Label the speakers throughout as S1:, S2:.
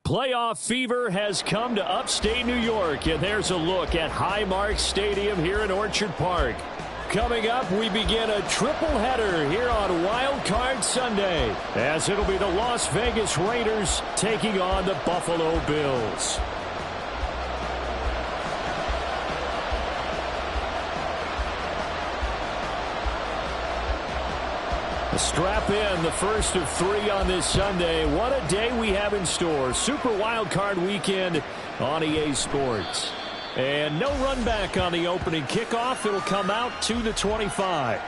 S1: Playoff fever has come to upstate New York, and there's a look at Highmark Stadium here in Orchard Park. Coming up, we begin a triple header here on Wild Card Sunday, as it'll be the Las Vegas Raiders taking on the Buffalo Bills. Strap in, the first of 3 on this Sunday. What a day we have in store. Super Wild Card Weekend on EA Sports. And no run back on the opening kickoff. It'll come out to the 25.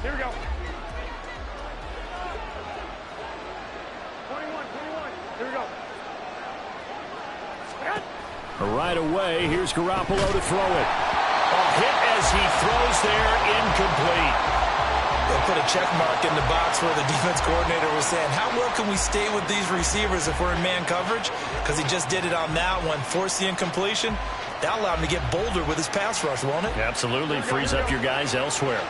S2: Here we go. 21. Here we go.
S1: Right away, here's Garoppolo to throw it. A hit as he throws there, incomplete.
S3: They'll put a check mark in the box where the defense coordinator was saying, how well can we stay with these receivers if we're in man coverage? Because he just did it on that one, forced the incompletion. That allowed him to get bolder with his pass rush, won't it?
S1: Absolutely, frees up your guys elsewhere.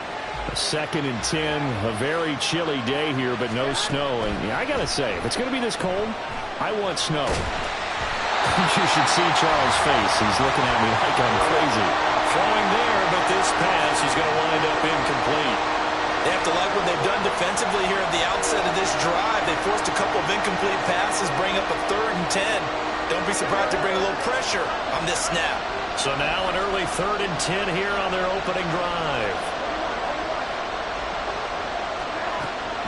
S1: A 2nd and 10, a very chilly day here, but no snow. And yeah, I got to say, if it's going to be this cold, I want snow. You should see Charles' face. He's looking at me like I'm crazy. Throwing there, but this pass is going to wind up incomplete.
S3: They have to like what they've done defensively here at the outset of this drive. They forced a couple of incomplete passes, bring up a 3rd and 10. Don't be surprised to bring a little pressure on this snap.
S1: So now an early 3rd and 10 here on their opening drive.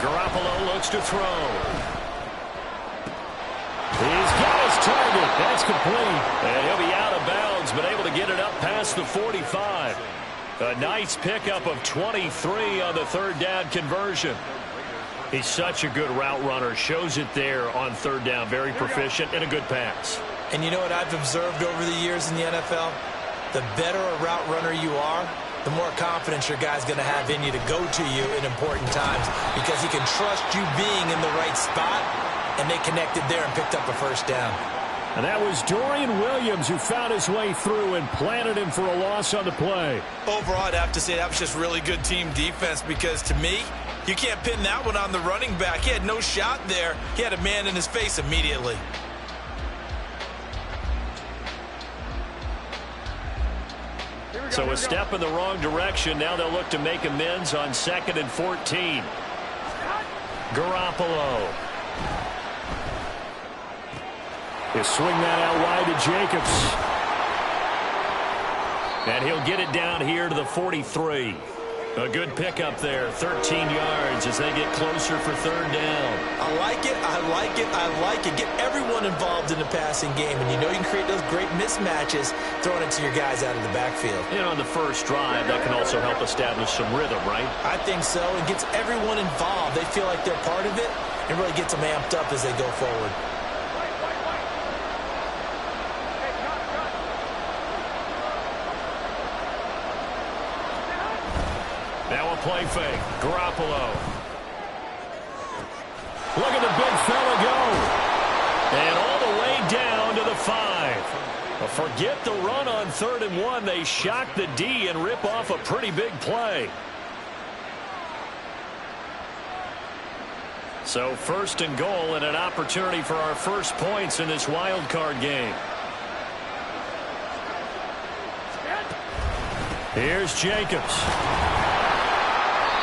S1: Garoppolo looks to throw. He's got his target. That's complete. And he'll be out of bounds, but able to get it up past the 45. A nice pickup of 23 on the 3rd down conversion. He's such a good route runner. Shows it there on 3rd down. Very proficient and a good pass.
S3: And you know what I've observed over the years in the NFL? The better a route runner you are, the more confidence your guy's going to have in you to go to you in important times because he can trust you being in the right spot, and they connected there and picked up a 1st down.
S1: And that was Dorian Williams who found his way through and planted him for a loss on the play.
S3: Overall, I'd have to say that was just really good team defense because, to me, you can't pin that one on the running back. He had no shot there. He had a man in his face immediately.
S1: So a step in the wrong direction. Now they'll look to make amends on 2nd and 14. Garoppolo. He'll swing that out wide to Jacobs. And he'll get it down here to the 43. A good pickup there, 13 yards as they get closer for 3rd down.
S3: I like it, I like it, I like it. Get everyone involved in the passing game, and you know you can create those great mismatches throwing it to your guys out of the backfield.
S1: You know, on the first drive, that can also help establish some rhythm, right?
S3: I think so. It gets everyone involved. They feel like they're part of it, and really gets them amped up as they go forward.
S1: Now a play fake. Garoppolo. Look at the big fella go. And all the way down to the 5. But forget the run on 3rd and 1. They shock the D and rip off a pretty big play. So 1st and goal and an opportunity for our first points in this wild card game. Here's Jacobs.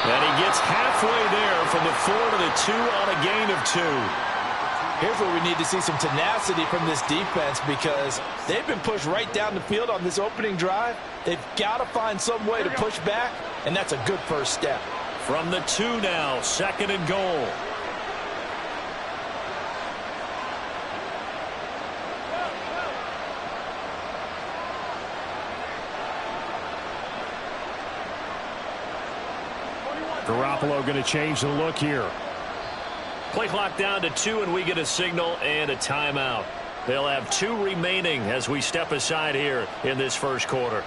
S1: And he gets halfway there from the 4 to the 2 on a gain of 2.
S3: Here's where we need to see some tenacity from this defense because they've been pushed right down the field on this opening drive. They've got to find some way to push back, and that's a good first step.
S1: From the 2 now, 2nd and goal. Garoppolo going to change the look here. Play clock down to 2, and we get a signal and a timeout. They'll have 2 remaining as we step aside here in this first quarter.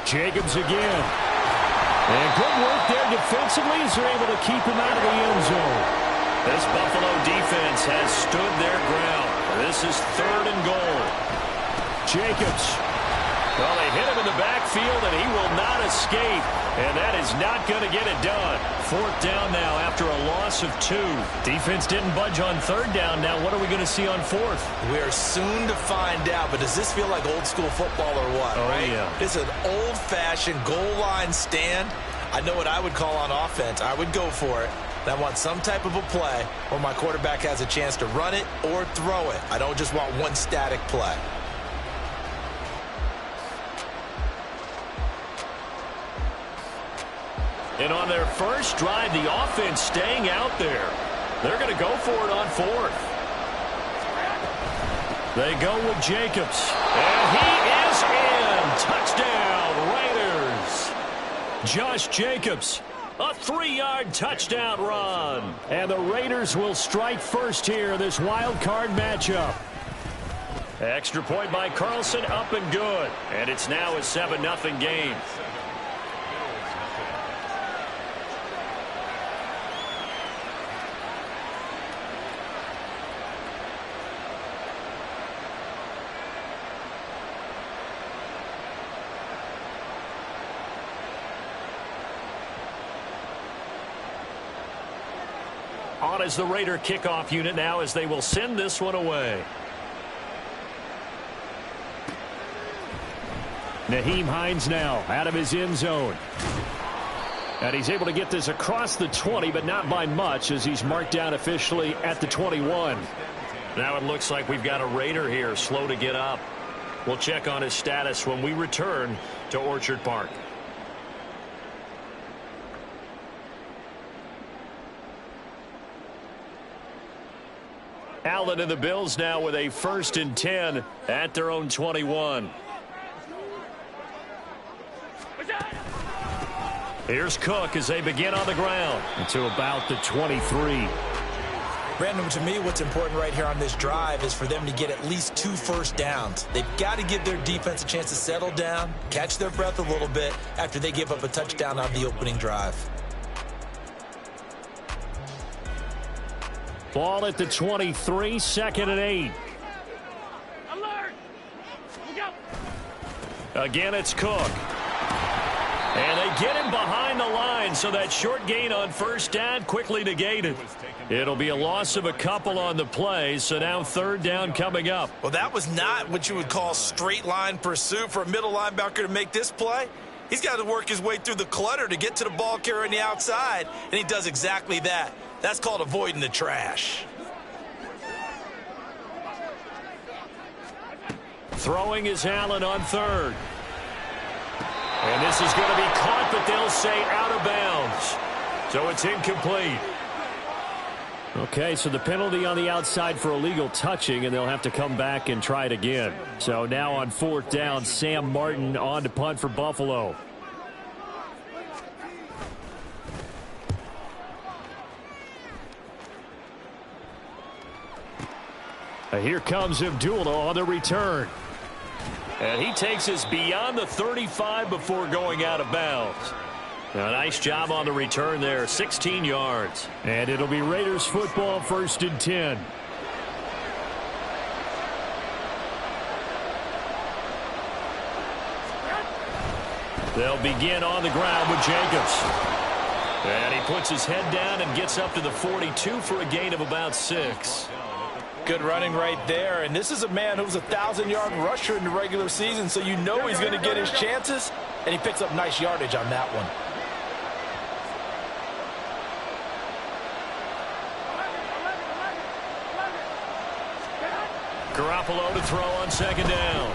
S1: Jacobs again. And good work there defensively as they're able to keep him out of the end zone.
S2: This Buffalo defense has stood their ground. This is 3rd and goal.
S1: Jacobs.
S2: Well, they hit him in the backfield, and he will not escape. And that is not going to get it done. 4th down now after a loss of 2.
S1: Defense didn't budge on 3rd down. Now what are we going to see on 4th?
S3: We're soon to find out, but does this feel like old school football or what, right?
S1: Yeah.
S3: This is an old-fashioned goal line stand. I know what I would call on offense. I would go for it. And I want some type of a play where my quarterback has a chance to run it or throw it. I don't just want one static play.
S2: And on their first drive, the offense staying out there. They're going to go for it on 4th.
S1: They go with Jacobs. And he is in. Touchdown, Raiders. Josh Jacobs, a 3-yard touchdown run. And the Raiders will strike first here in this wild card matchup.
S2: Extra point by Carlson, up and good. And it's now a 7-0 game.
S1: On as the Raider kickoff unit now as they will send this one away. Nyheim Hines now out of his end zone. And he's able to get this across the 20, but not by much as he's marked down officially at the 21.
S2: Now it looks like we've got a Raider here slow to get up. We'll check on his status when we return to Orchard Park.
S1: Allen and the Bills now with a 1st and 10 at their own 21. Here's Cook as they begin on the ground to about the 23.
S3: Brandon, to me, what's important right here on this drive is for them to get at least 2 first downs. They've got to give their defense a chance to settle down, catch their breath a little bit after they give up a touchdown on the opening drive.
S1: Ball at the 23, 2nd and 8.
S4: Alert!
S1: Again, it's Cook. And they get him behind the line, so that short gain on 1st down quickly negated. It'll be a loss of a couple on the play, so now 3rd down coming up.
S3: Well, that was not what you would call straight line pursuit for a middle linebacker to make this play. He's got to work his way through the clutter to get to the ball carrier on the outside, and he does exactly that. That's called avoiding the trash.
S1: Throwing is Allen on 3rd. And this is going to be caught, but they'll say out of bounds. So it's incomplete. Okay, so the penalty on the outside for illegal touching, and they'll have to come back and try it again. So now on 4th down, Sam Martin on to punt for Buffalo. Here comes Abdullah on the return.
S2: And he takes us beyond the 35 before going out of bounds. A nice job on the return there, 16 yards.
S1: And it'll be Raiders football, 1st and 10. They'll begin on the ground with Jacobs.
S2: And he puts his head down and gets up to the 42 for a gain of about 6.
S3: Good running right there, and this is a man who's a 1,000-yard rusher in the regular season, so you know he's going to get his chances, and he picks up nice yardage on that one.
S1: Garoppolo to throw on 2nd down.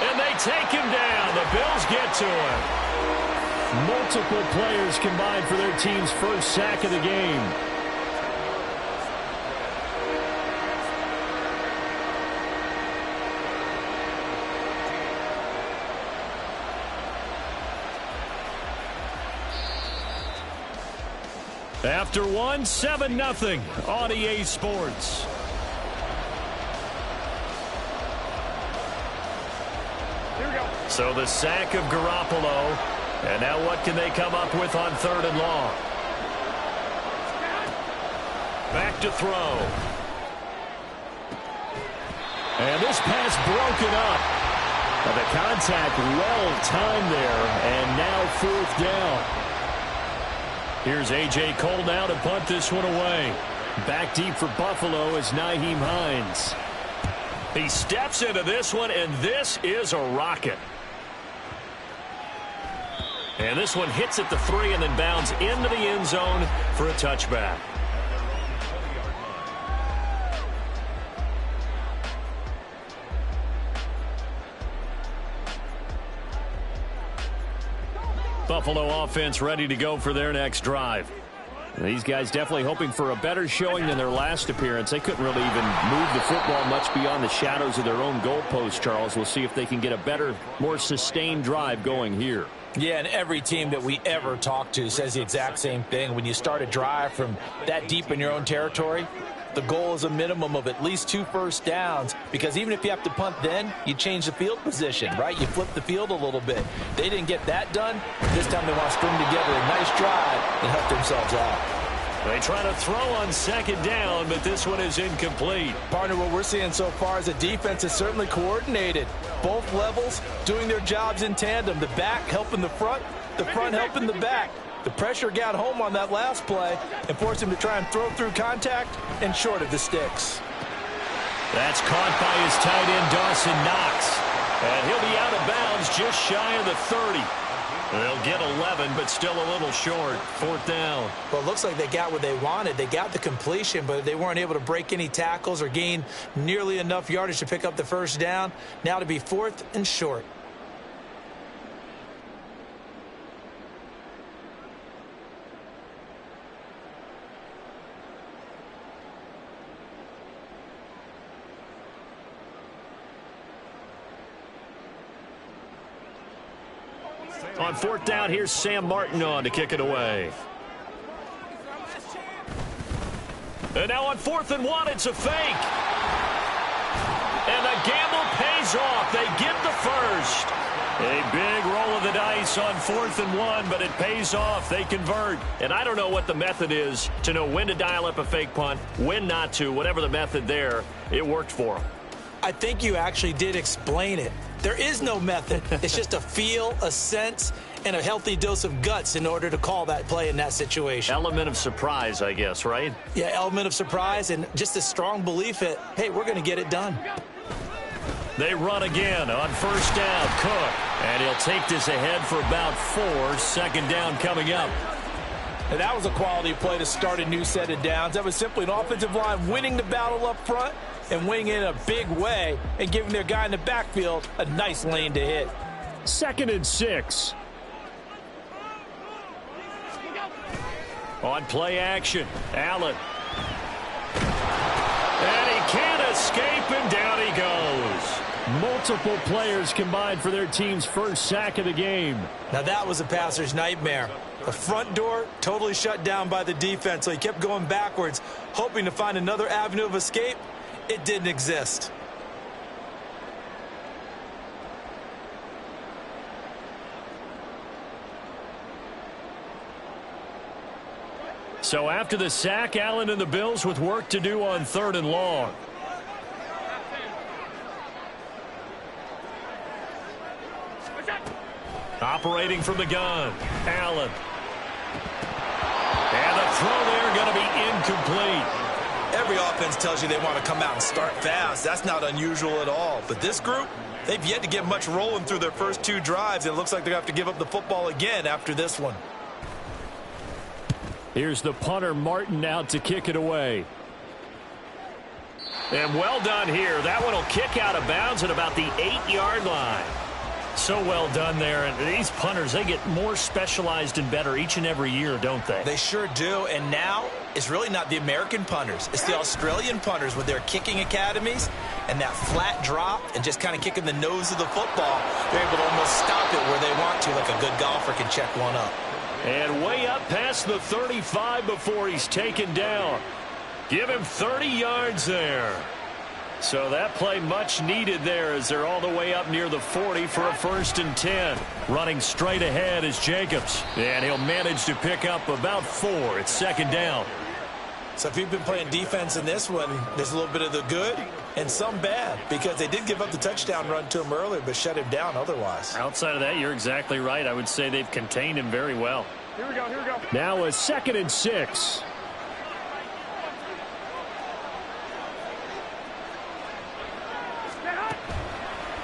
S1: And they take him down. The Bills get to him. Multiple players combined for their team's 1st sack of the game. After 7-0 on EA Sports.
S4: Here we go.
S2: So the sack of Garoppolo. And now what can they come up with on 3rd and long? Back to throw.
S1: And this pass broken up. The contact well timed there, and now 4th down.
S2: Here's A.J. Cole now to punt this one away.
S1: Back deep for Buffalo is Nyheim Hines.
S2: He steps into this one, and this is a rocket. And this one hits at the 3 and then bounds into the end zone for a touchback. Buffalo offense ready to go for their next drive.
S1: These guys definitely hoping for a better showing than their last appearance. They couldn't really even move the football much beyond the shadows of their own goalpost, Charles. We'll see if they can get a better, more sustained drive going here.
S3: Yeah, and every team that we ever talk to says the exact same thing. When you start a drive from that deep in your own territory, the goal is a minimum of at least 2 first downs, because even if you have to punt then, you change the field position, right? You flip the field a little bit. They didn't get that done. This time they want to string together a nice drive and help themselves out.
S2: They try to throw on 2nd down, but this one is incomplete.
S3: Partner, what we're seeing so far is the defense is certainly coordinated. Both levels doing their jobs in tandem. The back helping the front helping the back. The pressure got home on that last play and forced him to try and throw through contact and short of the sticks.
S2: That's caught by his tight end, Dawson Knox. And he'll be out of bounds just shy of the 30. They'll get 11, but still a little short. 4th down.
S3: Well, it looks like they got what they wanted. They got the completion, but they weren't able to break any tackles or gain nearly enough yardage to pick up the first down. Now to be 4th and short.
S2: On 4th down, here's Sam Martin on to kick it away. And now on 4th and 1, it's a fake. And the gamble pays off. They get the first. A big roll of the dice on 4th and 1, but it pays off. They convert. And I don't know what the method is to know when to dial up a fake punt, when not to. Whatever the method there, it worked for them.
S3: I think you actually did explain it. There is no method. It's just a feel, a sense, and a healthy dose of guts in order to call that play in that situation.
S2: Element of surprise, I guess, right?
S3: Yeah, element of surprise and just a strong belief that, hey, we're going to get it done.
S2: They run again on 1st down. Cook. And he'll take this ahead for about 4. 2nd down coming up.
S3: And that was a quality play to start a new set of downs. That was simply an offensive line winning the battle up front and winning in a big way and giving their guy in the backfield a nice lane to hit.
S1: 2nd and 6.
S2: On play action, Allen. And he can't escape, and down he goes.
S1: Multiple players combined for their team's first sack of the game.
S3: Now that was a passer's nightmare. The front door totally shut down by the defense, so he kept going backwards, hoping to find another avenue of escape. It didn't exist.
S2: So after the sack, Allen and the Bills with work to do on 3rd and long. Operating from the gun, Allen. And the throw there going to be incomplete.
S3: Every offense tells you they want to come out and start fast. That's not unusual at all. But this group, they've yet to get much rolling through their first 2 drives. And it looks like they're going to have to give up the football again after this one.
S1: Here's the punter, Martin, out to kick it away.
S2: And well done here. That one will kick out of bounds at about the 8-yard line. So well done there. And these punters, they get more specialized and better each and every year, don't they?
S3: They sure do. And now it's really not the American punters. It's the Australian punters with their kicking academies and that flat drop and just kind of kicking the nose of the football. They're able to almost stop it where they want to, like a good golfer can check one up.
S2: And way up past the 35 before he's taken down. Give him 30 yards there. So that play much needed there as they're all the way up near the 40 for a 1st and 10. Running straight ahead is Jacobs. And he'll manage to pick up about 4. It's 2nd down.
S3: So if you've been playing defense in this one, there's a little bit of the good and some bad because they did give up the touchdown run to him earlier but shut him down otherwise.
S2: Outside of that, you're exactly right. I would say they've contained him very well.
S4: Here we go, here we go.
S1: Now a 2nd and 6.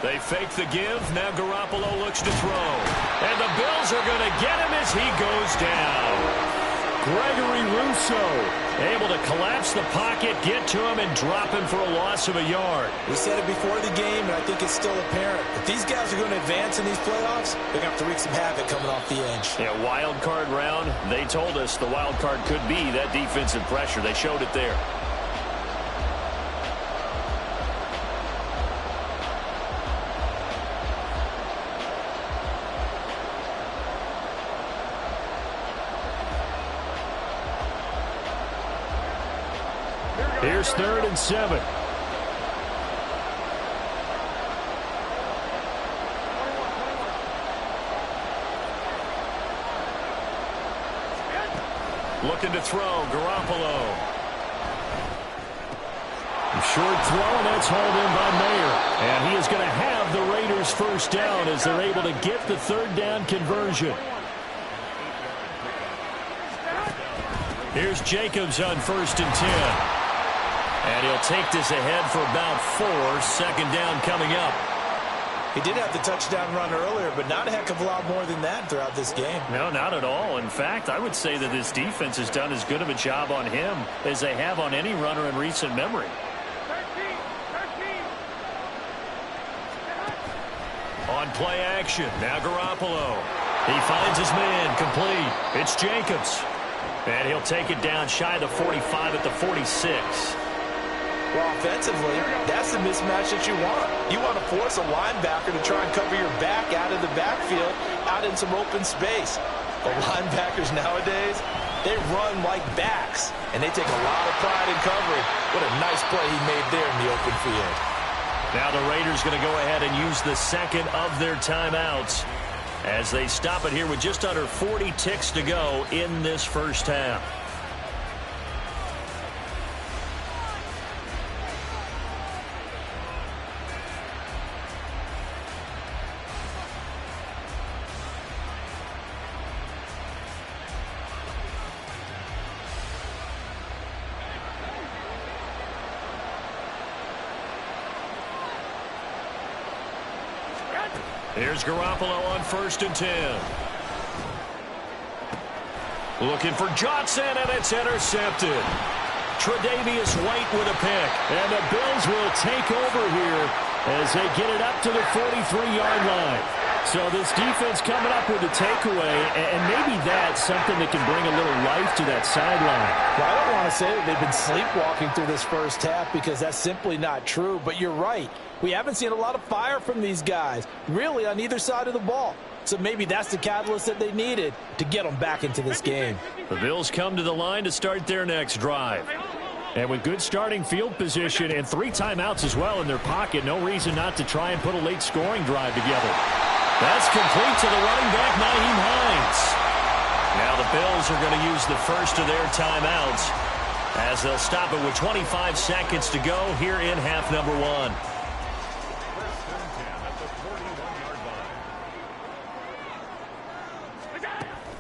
S2: They fake the give. Now Garoppolo looks to throw. And the Bills are going to get him as he goes down. Gregory Rousseau able to collapse the pocket, get to him, and drop him for a loss of a yard.
S3: We said it before the game, and I think it's still apparent. If these guys are going to advance in these playoffs, they're going to have to wreak some havoc coming off the edge.
S2: Yeah, wild card round. They told us the wild card could be that defensive pressure. They showed it there.
S1: Here's 3rd and 7.
S2: Looking to throw, Garoppolo.
S1: Short throw, and that's hauled in by Mayer. And he is going to have the Raiders 1st down as they're able to get the 3rd down conversion.
S2: Here's Jacobs on 1st and 10. And he'll take this ahead for about 4. 2nd down coming up.
S3: He did have the touchdown run earlier, but not a heck of a lot more than that throughout this game.
S2: No, not at all. In fact, I would say that this defense has done as good of a job on him as they have on any runner in recent memory.
S4: 13.
S2: On play action, now Garoppolo. He finds his man, complete. It's Jacobs. And he'll take it down shy of the 45 at the 46.
S3: Well, offensively, that's the mismatch that you want. You want to force a linebacker to try and cover your back out of the backfield, out in some open space. But linebackers nowadays, they run like backs, and they take a lot of pride in covering. What a nice play he made there in the open field.
S2: Now the Raiders going to go ahead and use the 2nd of their timeouts as they stop it here with just under 40 ticks to go in this 1st half. Here's Garoppolo on 1st and 10. Looking for Johnson, and it's intercepted. Tre'Davious White with a pick. And the Bills will take over here as they get it up to the 43-yard line. So this defense coming up with a takeaway, and maybe that's something that can bring a little life to that sideline.
S3: Well, I don't want to say that they've been sleepwalking through this 1st half because that's simply not true, but you're right. We haven't seen a lot of fire from these guys, really, on either side of the ball. So maybe that's the catalyst that they needed to get them back into this game.
S2: The Bills come to the line to start their next drive.
S1: And with good starting field position and 3 timeouts as well in their pocket, no reason not to try and put a late scoring drive together.
S2: That's complete to the running back, Nyheim Hines. Now the Bills are going to use the 1st of their timeouts as they'll stop it with 25 seconds to go here in half number 1.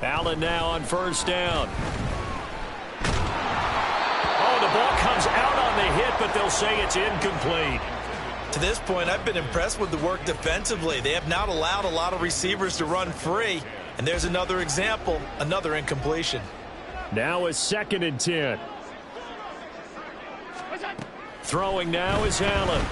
S2: Allen now on 1st down. Oh, the ball comes out on the hit, but they'll say it's incomplete.
S3: To this point, I've been impressed with the work defensively. They have not allowed a lot of receivers to run free. And there's another example, another incompletion.
S1: Now a 2nd and 10.
S2: Throwing now is Allen.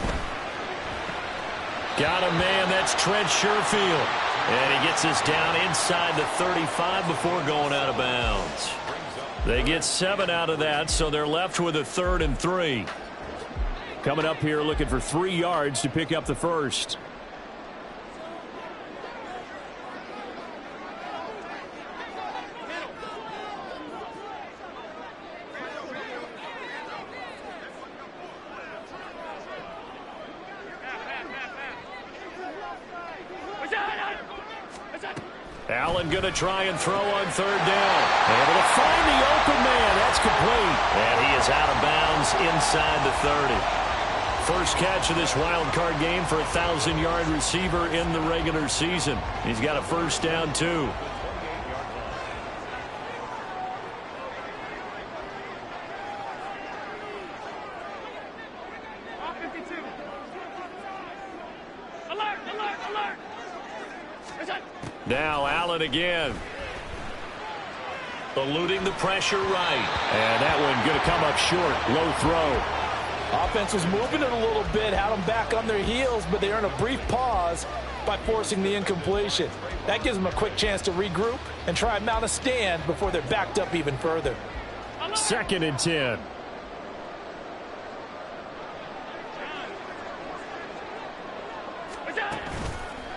S2: Got a man, that's Trent Sherfield. And he gets us down inside the 35 before going out of bounds. They get 7 out of that, so they're left with a 3rd and 3.
S1: Coming up here looking for 3 yards to pick up the 1st.
S2: Allen going to try and throw on third down. Able to find the open man. That's complete. And he is out of bounds inside the 30. First catch of this wild card game for a 1,000-yard receiver in the regular season. He's got a first down, too.
S4: Alert, alert, alert.
S2: Now Allen again. Eluding the pressure right. And that one going to come up short. Low throw.
S3: Offense was moving it a little bit, had them back on their heels, but they earned a brief pause by forcing the incompletion. That gives them a quick chance to regroup and try and mount a stand before they're backed up even further.
S1: 2nd and 10.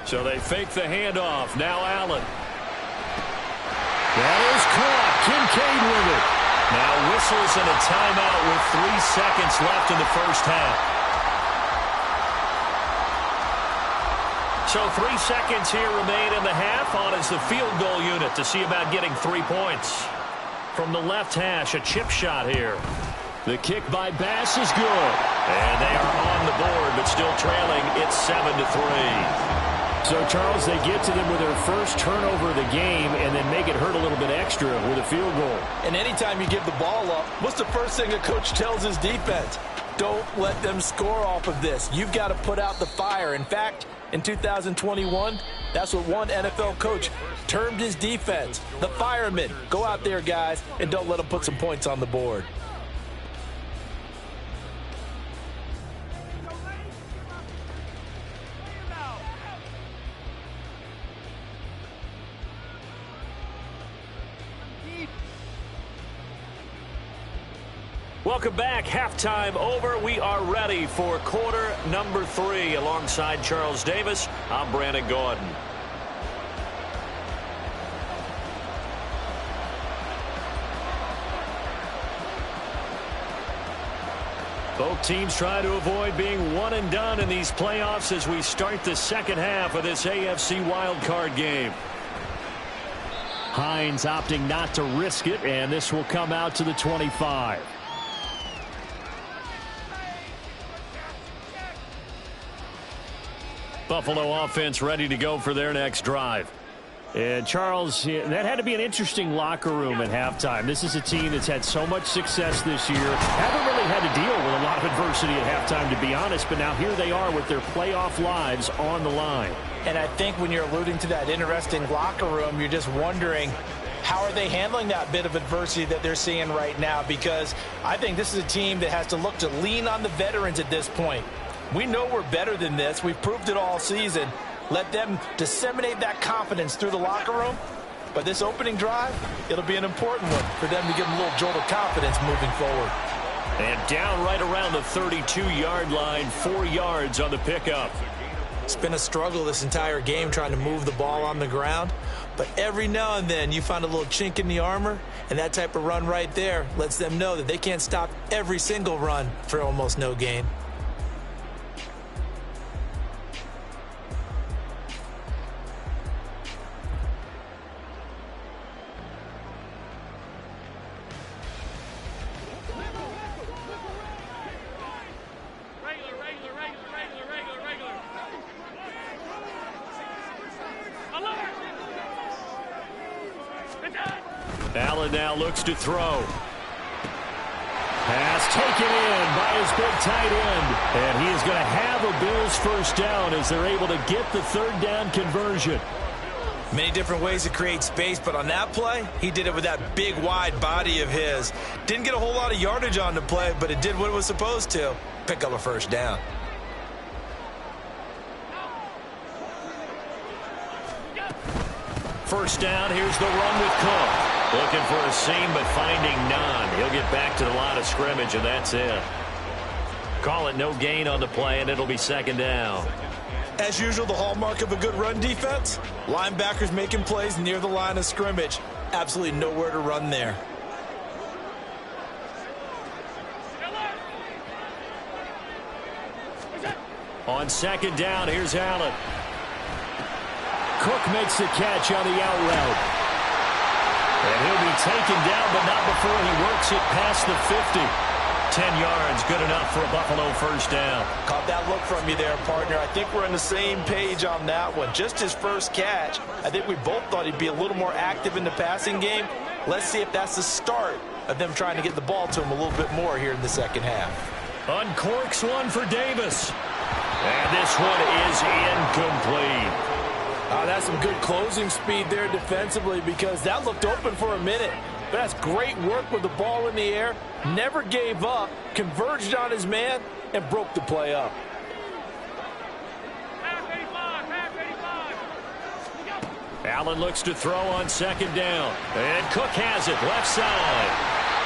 S2: So they fake the handoff. Now Allen. That is caught. Kincaid with it. Now whistles and a timeout with 3 seconds left in the first half. So 3 seconds here remain in the half. On is the field goal unit to see about getting 3 points. From the left hash, a chip shot here. The kick by Bass is good. And they are on the board, but still trailing. It's 7-3.
S1: So, Charles, they get to them with their first turnover of the game and then make it hurt a little bit extra with a field goal.
S3: And anytime you give the ball up, what's the first thing a coach tells his defense? Don't let them score off of this. You've got to put out the fire. In fact, in 2021, that's what one NFL coach termed his defense. The firemen. Go out there, guys, and don't let them put some points on the board.
S2: Welcome back. Halftime over. We are ready for quarter number 3. Alongside Charles Davis, I'm Brandon Gordon. Both teams try to avoid being one and done in these playoffs as we start the second half of this AFC wildcard game.
S1: Hines opting not to risk it, and this will come out to the 25.
S2: Buffalo offense ready to go for their next drive.
S1: And, Charles, that had to be an interesting locker room at halftime. This is a team that's had so much success this year. Haven't really had to deal with a lot of adversity at halftime, to be honest. But now here they are with their playoff lives on the line.
S3: And I think when you're alluding to that interesting locker room, you're just wondering, how are they handling that bit of adversity that they're seeing right now? Because I think this is a team that has to look to lean on the veterans at this point. We know we're better than this. We've proved it all season. Let them disseminate that confidence through the locker room. But this opening drive, it'll be an important one for them to give them a little jolt of confidence moving forward.
S2: And down right around the 32-yard line, 4 yards on the pickup.
S3: It's been a struggle this entire game trying to move the ball on the ground. But every now and then you find a little chink in the armor, and that type of run right there lets them know that they can't stop every single run for almost no gain.
S2: Allen now looks to throw. Pass taken in by his big tight end. And he is going to have a Bills first down as they're able to get the third down conversion.
S3: Many different ways to create space, but on that play, he did it with that big, wide body of his. Didn't get a whole lot of yardage on the play, but it did what it was supposed to. Pick up a first down.
S2: First down, here's the run with Cook. Looking for a seam, but finding none. He'll get back to the line of scrimmage, and that's it. Call it no gain on the play, and it'll be second down.
S3: As usual, the hallmark of a good run defense, linebackers making plays near the line of scrimmage. Absolutely nowhere to run there.
S2: On second down, here's Allen.
S1: Cook makes the catch on the out route.
S2: And he'll be taken down, but not before he works it past the 50. 10 yards, good enough for a Buffalo first down.
S3: Caught that look from you there, partner. I think we're on the same page on that one. Just his first catch. I think we both thought he'd be a little more active in the passing game. Let's see if that's the start of them trying to get the ball to him a little bit more here in the second half.
S2: Uncorks one for Davis. And this one is incomplete.
S3: That's some good closing speed there defensively, because that looked open for a minute. But that's great work with the ball in the air. Never gave up, converged on his man, and broke the play up.
S2: Allen looks to throw on second down. And Cook has it, left side.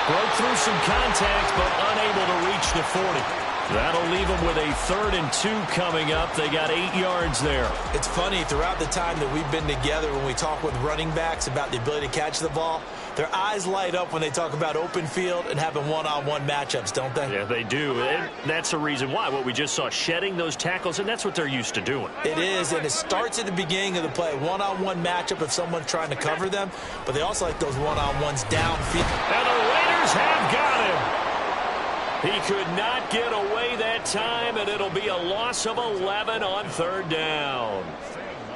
S2: Broke through some contact, but unable to reach the 40. That'll leave them with a 3rd and 2 coming up. They got 8 yards there.
S3: It's funny, throughout the time that we've been together, when we talk with running backs about the ability to catch the ball, their eyes light up when they talk about open field and having one-on-one matchups, don't they?
S2: Yeah, they do. And that's the reason why. What we just saw, shedding those tackles, and that's what they're used to doing.
S3: It is, and it starts at the beginning of the play. One-on-one matchup if someone's trying to cover them, but they also like those one-on-ones downfield.
S2: And the Raiders have got him. He could not get away that time, and it'll be a loss of 11 on 3rd down.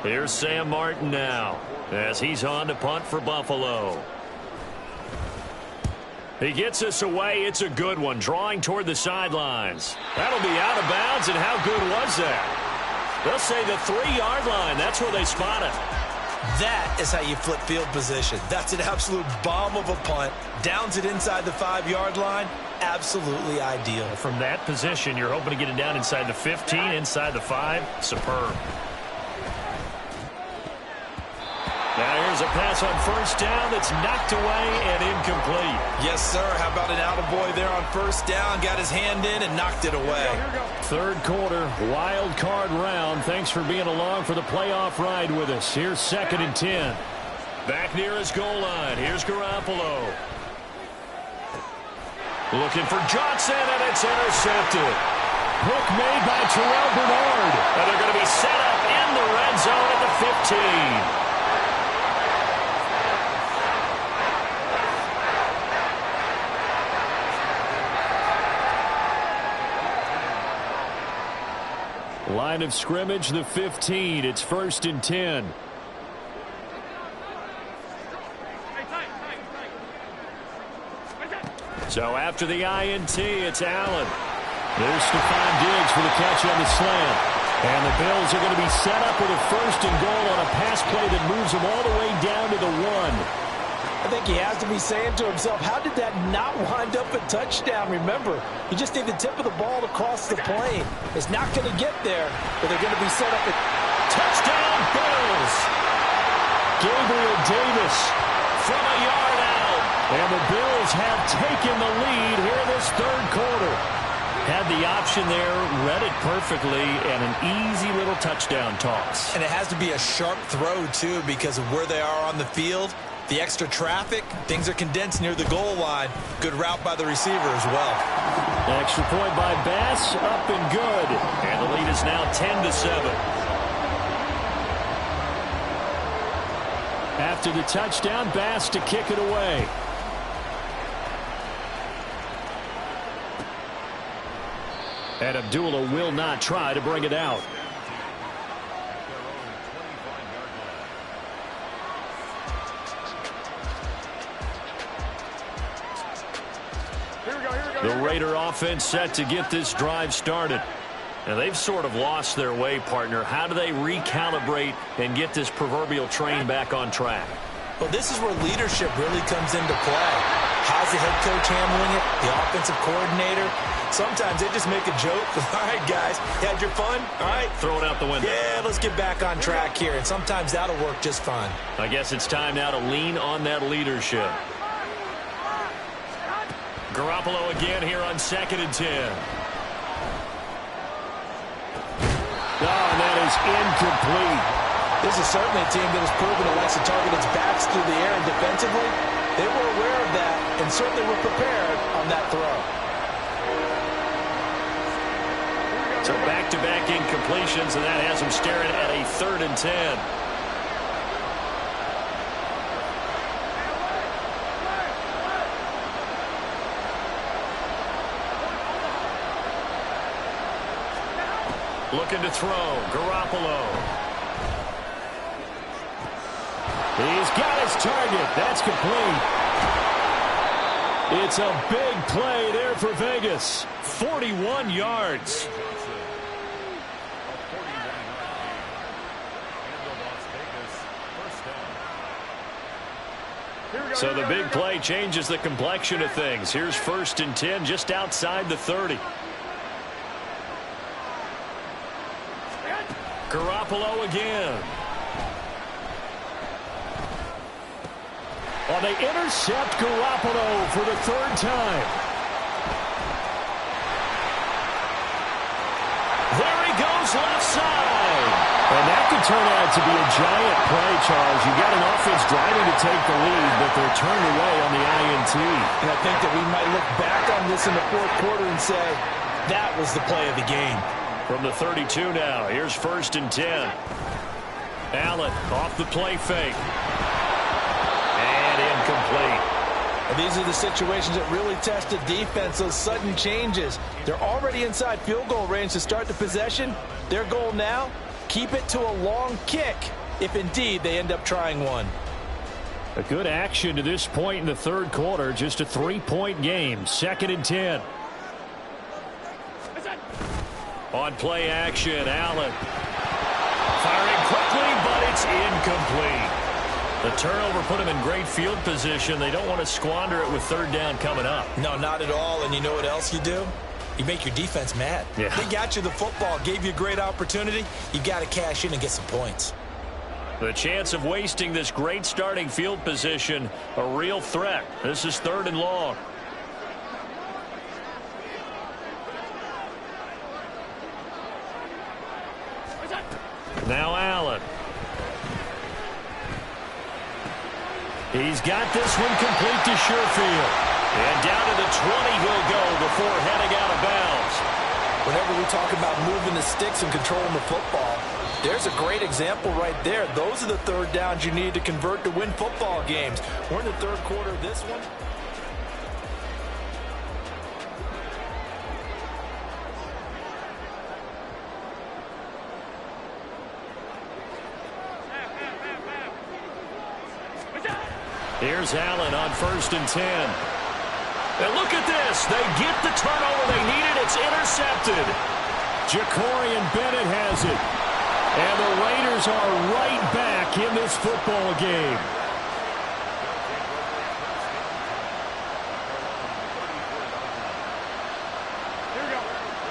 S2: Here's Sam Martin now as he's on to punt for Buffalo. He gets us away. It's a good one, drawing toward the sidelines. That'll be out of bounds, and how good was that? They'll say the 3-yard line. That's where they spot it.
S3: That is how you flip field position. That's an absolute bomb of a punt. Downs it inside the 5-yard line. Absolutely ideal.
S2: From that position, you're hoping to get it down inside the 15, inside the 5. Superb. Now here's a pass on first down that's knocked away and incomplete.
S3: Yes, sir. How about an attaboy there on first down? Got his hand in and knocked it away.
S1: 3rd quarter, wild card round. Thanks for being along for the playoff ride with us. Here's 2nd and 10.
S2: Back near his goal line. Here's Garoppolo. Looking for Johnson, and it's intercepted.
S1: Hook made by Terrell Bernard.
S2: And they're going to be set up in the red zone at the 15.
S1: Line of scrimmage, the 15. It's 1st and 10.
S2: So after the INT, it's Allen.
S1: There's Stephon Diggs for the catch on the slant. And the Bills are going to be set up with a 1st and goal on a pass play that moves them all the way down to the 1.
S3: I think he has to be saying to himself, how did that not wind up a touchdown? Remember, you just need the tip of the ball to cross the plane. It's not going to get there, but they're going to be set up at
S2: touchdown Bills.
S1: Gabriel Davis
S2: from a yard out.
S1: And the Bills have taken the lead here in this 3rd quarter.
S2: Had the option there, read it perfectly, and an easy little touchdown toss.
S3: And it has to be a sharp throw, too, because of where they are on the field. The extra traffic, things are condensed near the goal line. Good route by the receiver as well.
S1: Extra point by Bass, up and good.
S2: And the lead is now 10-7.
S1: After the touchdown, Bass to kick it away. And Abdullah will not try to bring it out.
S2: The Raider offense set to get this drive started. And they've sort of lost their way, partner. How do they recalibrate and get this proverbial train back on track?
S3: Well, this is where leadership really comes into play. How's the head coach handling it? The offensive coordinator? Sometimes they just make a joke. All right, guys, you had your fun? All right.
S2: Throw it out the window.
S3: Yeah, let's get back on track here. And sometimes that'll work just fine.
S2: I guess it's time now to lean on that leadership. Garoppolo again here on 2nd and 10.
S1: Oh, and that is incomplete.
S3: This is certainly a team that has proven it likes to target its backs through the air and defensively. They were aware of that and certainly were prepared on that throw.
S2: So back-to-back incompletions, and that has them staring at a 3rd and 10. Looking to throw. Garoppolo.
S1: He's got his target. That's complete. It's a big play there for Vegas.
S2: 41 yards. So the big play changes the complexion of things. Here's 1st and 10 just outside the 30. Garoppolo again.
S1: Well, they intercept Garoppolo for the 3rd time.
S2: There he goes left side.
S1: And that could turn out to be a giant play, Charles. You've got an offense driving to take the lead, but they're turned away on the INT.
S3: And I think that we might look back on this in the 4th quarter and say, that was the play of the game.
S2: From the 32 now, here's 1st and 10. Allen off the play fake. And incomplete.
S3: And these are the situations that really test the defense, those sudden changes. They're already inside field goal range to start the possession. Their goal now, keep it to a long kick, if indeed they end up trying one.
S1: A good action to this point in the 3rd quarter. Just a 3-point game. 2nd and 10.
S2: On play action, Allen. Firing quickly, but it's incomplete. The turnover put him in great field position. They don't want to squander it with 3rd down coming up.
S3: No, not at all. And you know what else you do? You make your defense mad.
S1: Yeah.
S3: They got you the football, gave you a great opportunity. You got to cash in and get some points.
S2: The chance of wasting this great starting field position, a real threat. This is 3rd and long. Now Allen. He's got this one complete to Sherfield. And down to the 20 he'll go before heading out of bounds.
S3: Whenever we talk about moving the sticks and controlling the football, there's a great example right there. Those are the 3rd downs you need to convert to win football games. We're in the 3rd quarter of this one.
S2: Here's Allen on 1st and 10. And look at this. They get the turnover they needed. It's intercepted.
S1: Jacorian Bennett has it. And the Raiders are right back in this football game.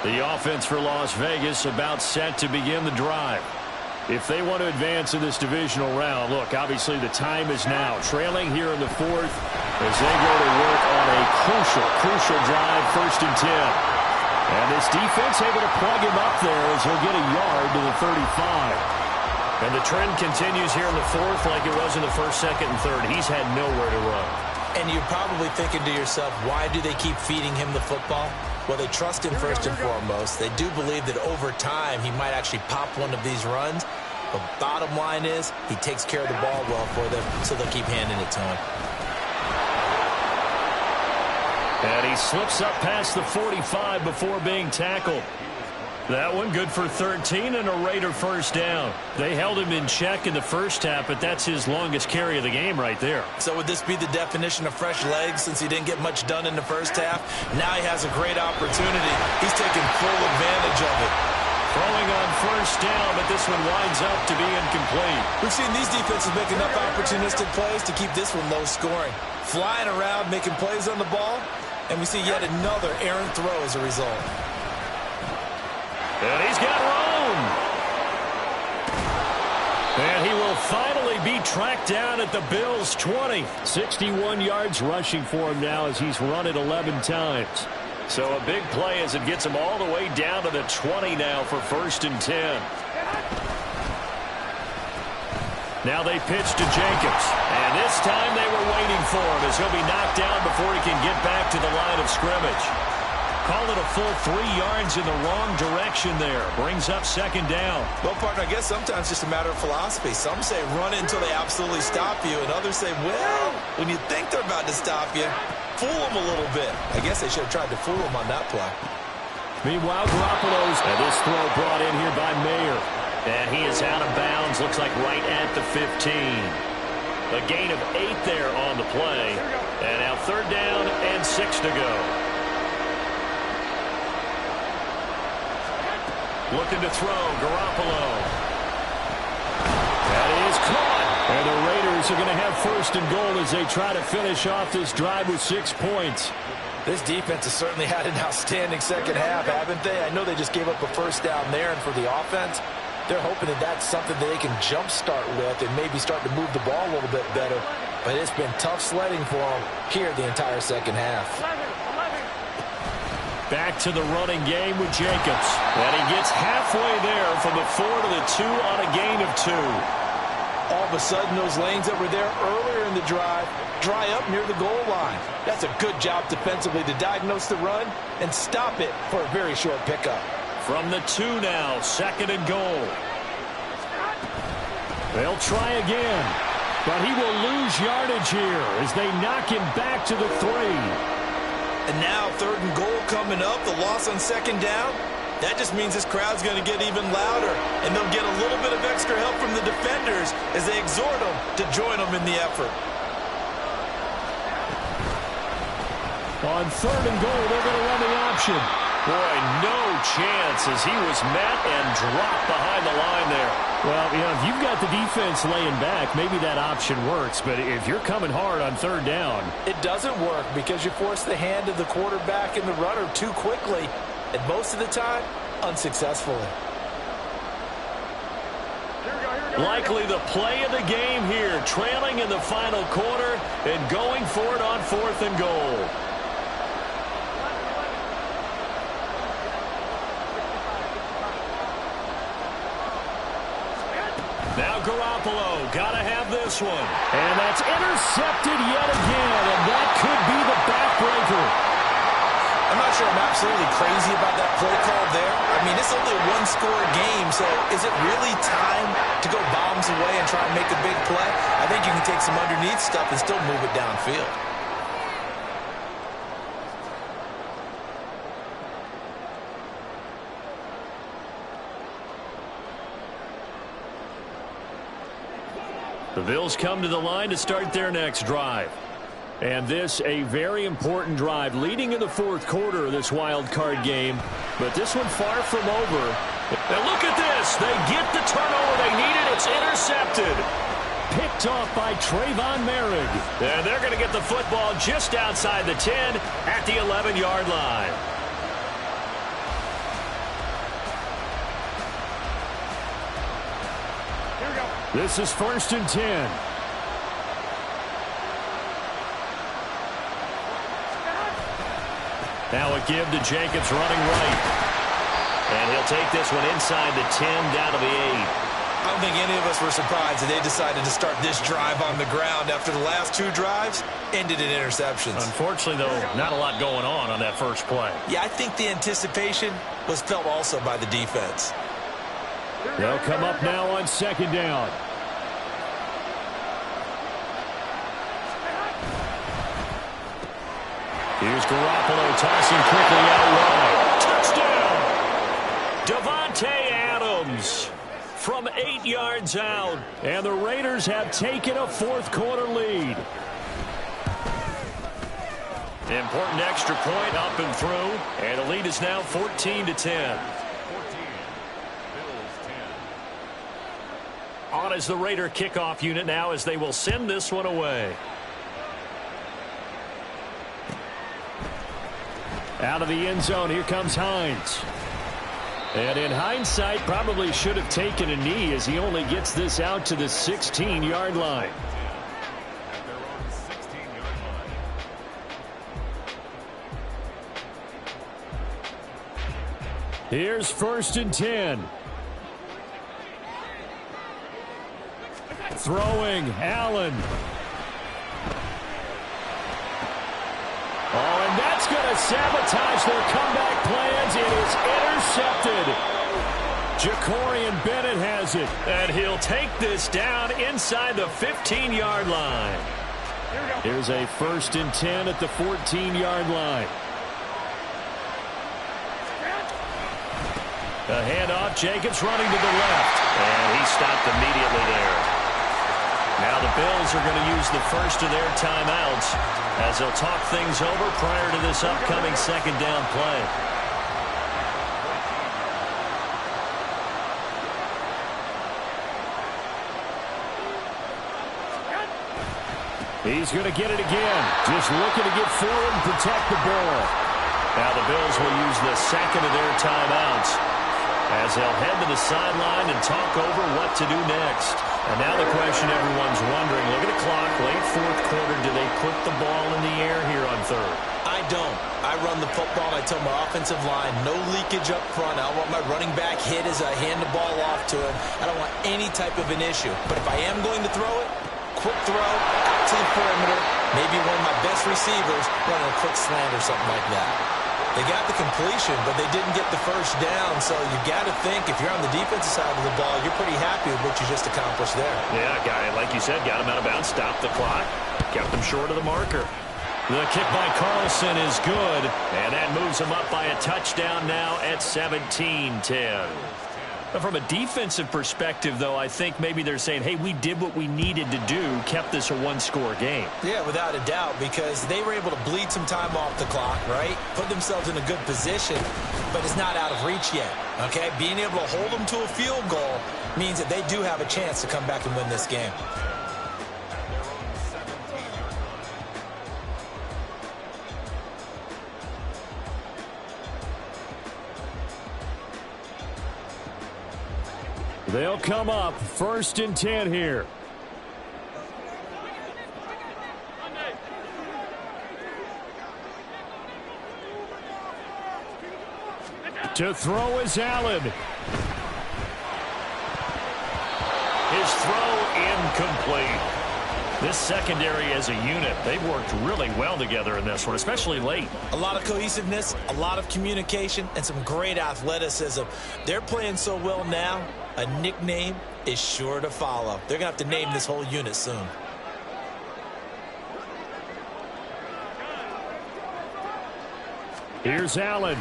S1: The offense for Las Vegas about set to begin the drive. If they want to advance in this divisional round, look, obviously the time is now. Trailing here in the 4th as they go to work on a crucial drive, 1st and 10. And this defense able to plug him up there as he'll get a yard to the 35.
S2: And the trend continues here in the 4th like it was in the 1st, 2nd, and 3rd. He's had nowhere to run.
S3: And you're probably thinking to yourself, why do they keep feeding him the football? Well, they trust him first and foremost. They do believe that over time he might actually pop one of these runs. But bottom line is he takes care of the ball well for them, so they'll keep handing it to him.
S2: And he slips up past the 45 before being tackled. That one good for 13 and a Raider 1st down. They held him in check in the 1st half, but that's his longest carry of the game right there.
S3: So would this be the definition of fresh legs since he didn't get much done in the 1st half? Now he has a great opportunity. He's taking full advantage of it.
S2: Throwing on 1st down, but this one winds up to be incomplete.
S3: We've seen these defenses make enough opportunistic plays to keep this one low scoring. Flying around, making plays on the ball, and we see yet another errant throw as a result.
S2: And he's got room. And he will finally be tracked down at the Bills' 20.
S1: 61 yards rushing for him now as he's run it 11 times.
S2: So a big play as it gets him all the way down to the 20 now for 1st and 10. Now they pitch to Jacobs. And this time they were waiting for him as he'll be knocked down before he can get back to the line of scrimmage. Call it a full 3 yards in the wrong direction there. Brings up 2nd down.
S3: Well, partner, I guess sometimes it's just a matter of philosophy. Some say run it until they absolutely stop you, and others say, well, when you think they're about to stop you, fool them a little bit. I guess they should have tried to fool them on that play.
S1: Meanwhile, Garoppolo's...
S2: And this throw brought in here by Mayer. And he is out of bounds, looks like right at the 15. A gain of 8 there on the play. And now 3rd down and 6 to go. Looking to throw, Garoppolo. That is caught.
S1: And the Raiders are going to have 1st and goal as they try to finish off this drive with 6 points.
S3: This defense has certainly had an outstanding second half, haven't they? I know they just gave up a 1st down there, and for the offense, they're hoping that that's something that they can jumpstart with and maybe start to move the ball a little bit better. But it's been tough sledding for them here the entire second half.
S2: Back to the running game with Jacobs. And he gets halfway there from the 4 to the 2 on a gain of 2.
S3: All of a sudden, those lanes that were there earlier in the drive dry up near the goal line. That's a good job defensively to diagnose the run and stop it for a very short pickup.
S2: From the 2 now, 2nd and goal.
S1: They'll try again, but he will lose yardage here as they knock him back to the 3.
S3: And now 3rd and goal coming up, the loss on 2nd down. That just means this crowd's going to get even louder, and they'll get a little bit of extra help from the defenders as they exhort them to join them in the effort.
S1: On 3rd and goal, they're going to run the option.
S2: Boy, no chance as he was met and dropped behind the line there.
S1: Well, you know, if you've got the defense laying back, maybe that option works. But if you're coming hard on 3rd down,
S3: it doesn't work because you force the hand of the quarterback and the runner too quickly. And most of the time, unsuccessfully.
S2: Likely the play of the game here, trailing in the final quarter and going for it on 4th and goal. Now Garoppolo, gotta have this one.
S1: And that's intercepted yet again, and that could be the backbreaker.
S3: I'm not sure I'm absolutely crazy about that play call there. I mean, it's only a 1-score game, so is it really time to go bombs away and try and make a big play? I think you can take some underneath stuff and still move it downfield.
S2: The Bills come to the line to start their next drive.
S1: And this, a very important drive leading in the 4th quarter of this wild card game. But this one far from over.
S2: And look at this. They get the turnover they needed. It's intercepted.
S1: Picked off by Trayvon Merrick.
S2: And they're going to get the football just outside the 10 at the 11-yard line.
S4: Here we go.
S1: This is 1st and 10.
S2: Now a give to Jacobs running right. And he'll take this one inside the 10 down to the 8.
S3: I don't think any of us were surprised that they decided to start this drive on the ground after the last 2 drives ended in interceptions.
S2: Unfortunately, though, not a lot going on that first play.
S3: Yeah, I think the anticipation was felt also by the defense.
S1: They'll come up now on 2nd down.
S2: Here's Garoppolo tossing quickly out wide. Touchdown! Davante Adams from 8 yards out.
S1: And the Raiders have taken a 4th quarter lead.
S2: Important extra point up and through. And the lead is now 14-10. On is the Raider kickoff unit now as they will send this one away.
S1: Out of the end zone, here comes Hines. And in hindsight, probably should have taken a knee as he only gets this out to the 16-yard line. Here's 1st and 10. Throwing, Allen. Oh, and that's going to sabotage their comeback plans. It is intercepted. Jacorian Bennett has it.
S2: And he'll take this down inside the 15-yard line.
S1: Here's a 1st and 10 at the 14-yard line.
S2: A handoff, Jacobs running to the left. And he stopped immediately there. Now the Bills are going to use the first of their timeouts as they'll talk things over prior to this upcoming second down play.
S1: He's going to get it again. Just looking to get forward and protect the ball.
S2: Now the Bills will use the second of their timeouts as they'll head to the sideline and talk over what to do next. And now the question everyone's wondering, look at the clock, late fourth quarter, do they put the ball in the air here on third?
S3: I don't. I run the football, and I tell my offensive line, no leakage up front. I don't want my running back hit as I hand the ball off to him. I don't want any type of an issue. But if I am going to throw it, quick throw, out to the perimeter, maybe one of my best receivers running a quick slant or something like that. They got the completion, but they didn't get the first down, so you got to think if you're on the defensive side of the ball, you're pretty happy with what you just accomplished there.
S2: Yeah, guy, like you said, got him out of bounds, stopped the clock, kept him short of the marker.
S1: The kick by Carlson is good,
S2: and that moves him up by a touchdown now at 17-10. From a defensive perspective, though, I think maybe they're saying, hey, we did what we needed to do, kept this a one-score game.
S3: Yeah, without a doubt, because they were able to bleed some time off the clock, right? Put themselves in a good position, but it's not out of reach yet, okay? Being able to hold them to a field goal means that they do have a chance to come back and win this game.
S1: They'll come up 1st and 10 here. To throw is Allen.
S2: His throw incomplete. This secondary as a unit, they've worked really well together in this one, especially late.
S3: A lot of cohesiveness, a lot of communication, and some great athleticism. They're playing so well now, a nickname is sure to follow. They're going to have to name this whole unit soon.
S1: Here's Allen.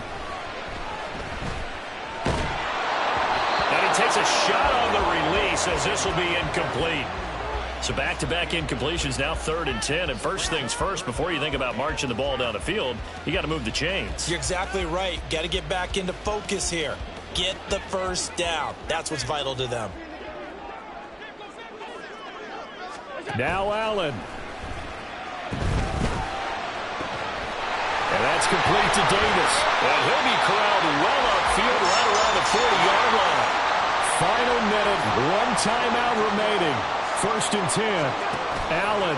S2: And he takes a shot on the release as this will be incomplete. So back-to-back incompletions, now 3rd and 10. And first things first, before you think about marching the ball down the field, you got to move the chains.
S3: You're exactly right. Got to get back into focus here. Get the first down. That's what's vital to them.
S1: Now Allen. And that's complete to Davis.
S2: And he'll be corralled well upfield right around the 40-yard line.
S1: Final minute, 1 timeout remaining. 1st and 10. Allen.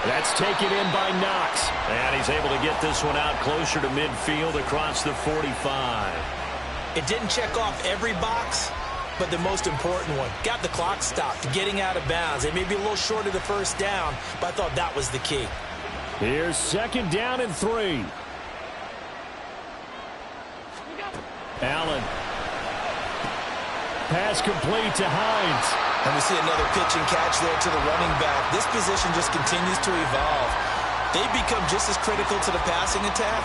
S1: That's taken in by Knox.
S2: And he's able to get this one out closer to midfield across the 45.
S3: It didn't check off every box, but the most important one. Got the clock stopped, getting out of bounds. They may be a little short of the first down, but I thought that was the key.
S1: Here's 2nd down and 3. Allen. Pass complete to Hines.
S3: And we see another pitch and catch there to the running back. This position just continues to evolve. They've become just as critical to the passing attack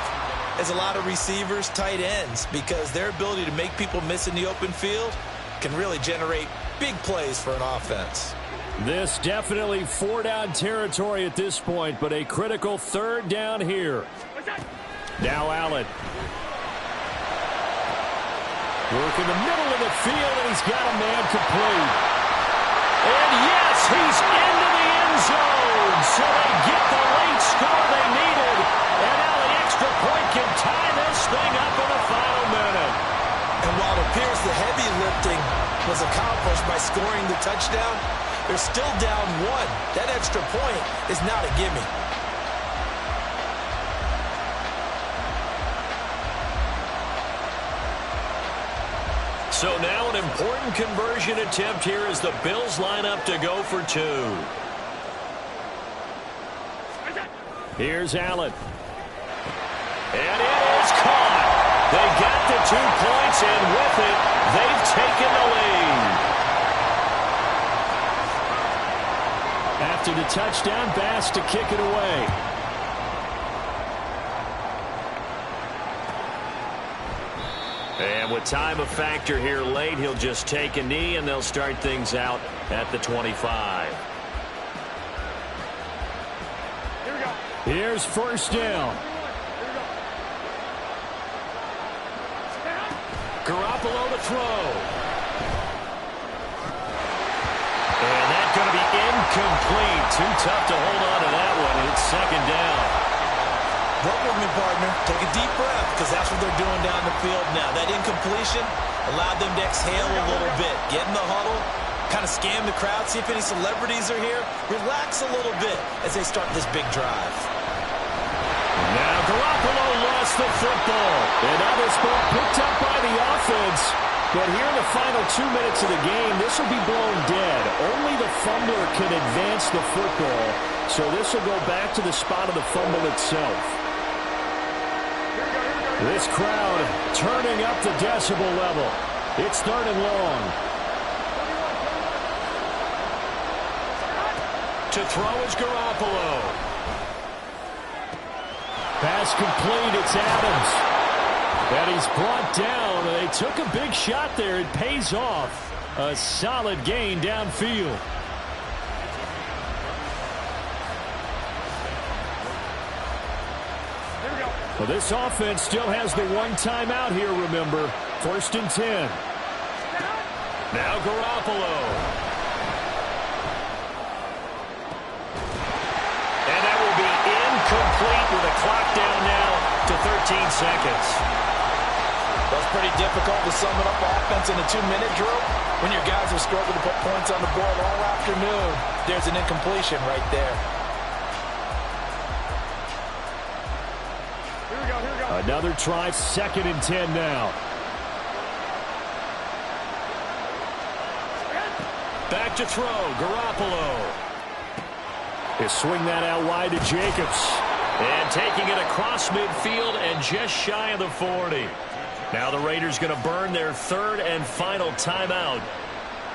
S3: as a lot of receivers, tight ends, because their ability to make people miss in the open field can really generate big plays for an offense.
S1: This definitely 4-down territory at this point, but a critical 3rd down here. Now Allen. Work in the middle of the field, and he's got a man complete.
S2: And yes, he's into the end zone. So they get the late score they needed. And now the extra point can tie this thing up in the final minute.
S3: And while it appears the heavy lifting was accomplished by scoring the touchdown, they're still down 1. That extra point is not a gimme.
S2: So now an important conversion attempt here as the Bills line up to go for 2.
S1: Here's Allen.
S2: And it is caught. They got the 2 points, and with it, they've taken the lead.
S1: After the touchdown, Bass to kick it away.
S2: with time a factor here late, he'll just take a knee, and they'll start things out at the 25.
S4: Here we go.
S1: Here's first down.
S2: Garoppolo to throw. And that's going to be incomplete. Too tough to hold on to that one. It's second down.
S3: Work with me, partner. Take a deep breath, because that's what they're doing down the field now. That incompletion allowed them to exhale a little bit. Get in the huddle, kind of scan the crowd, see if any celebrities are here. Relax a little bit as they start this big drive.
S1: Now Garoppolo lost the football. And now this ball picked up by the offense. But here in the final 2 minutes of the game, this will be blown dead. Only the fumbler can advance the football. So this will go back to the spot of the fumble itself. This crowd turning up the decibel level. It's third and long.
S2: To throw is Garoppolo.
S1: Pass complete, it's Adams. And he's brought down. They took a big shot there. It pays off. A solid gain downfield.
S4: Here we go.
S1: Well, this offense still has the one timeout here, remember. First and 10.
S2: Now Garoppolo. And that will be incomplete with a clock down now to 13 seconds.
S3: That's pretty difficult to sum it up offense in a 2-minute drill. When your guys are struggling to put points on the board all afternoon, there's an incompletion right there.
S4: Here we go. Here we go.
S1: Another try, second and 10 now.
S2: Back to throw, Garoppolo.
S1: They swing that out wide to Jacobs.
S2: And taking it across midfield and just shy of the 40. Now the Raiders going to burn their third and final timeout.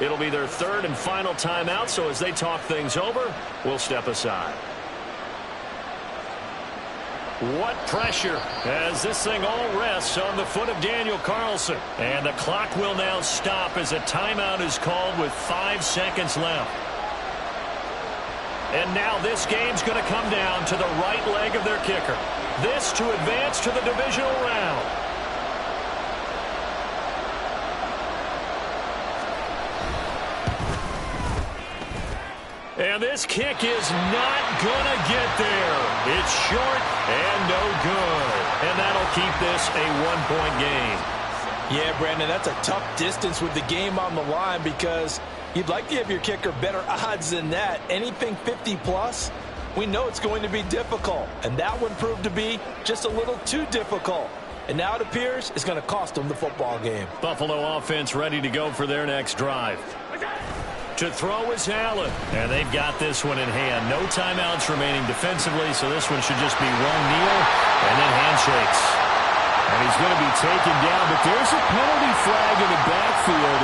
S2: It'll be their third and final timeout, so as they talk things over, we'll step aside. What pressure as this thing all rests on the foot of Daniel Carlson. And the clock will now stop as a timeout is called with 5 seconds left. And now this game's going to come down to the right leg of their kicker. This to advance to the divisional round. And this kick is not going to get there. It's short and no good. And that'll keep this a one-point game.
S3: Yeah, Brandon, that's a tough distance with the game on the line because you'd like to give your kicker better odds than that. Anything 50-plus, we know it's going to be difficult. And that one proved to be just a little too difficult. And now it appears it's going to cost them the football game.
S2: Buffalo offense ready to go for their next drive. To throw is Allen. And they've got this one in hand. No timeouts remaining defensively, so this one should just be one kneel and then handshakes.
S1: And he's going to be taken down, but there's a penalty flag in the backfield.